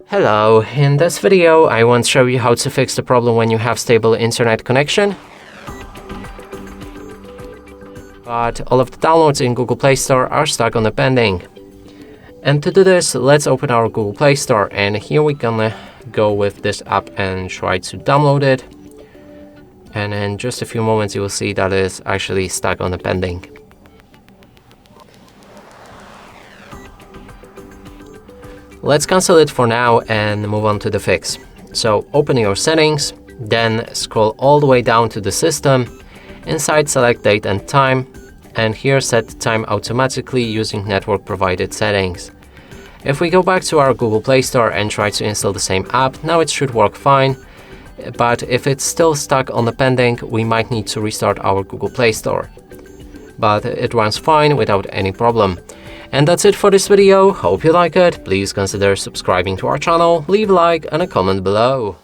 Hello, in this video I want to show you how to fix the problem when you have stable internet connection, but all of the downloads in Google Play Store are stuck on the pending. And to do this, let's open our Google Play Store, and here we're gonna go with this app and try to download it. And in just a few moments you will see that it's actually stuck on the pending. Let's cancel it for now and move on to the fix. So open your settings, then scroll all the way down to the system. Inside, select date and time, and here set time automatically using network provided settings. If we go back to our Google Play Store and try to install the same app, now it should work fine. But if it's still stuck on the pending, we might need to restart our Google Play Store. But it runs fine without any problem. And that's it for this video. Hope you like it. Please consider subscribing to our channel, leave a like and a comment below.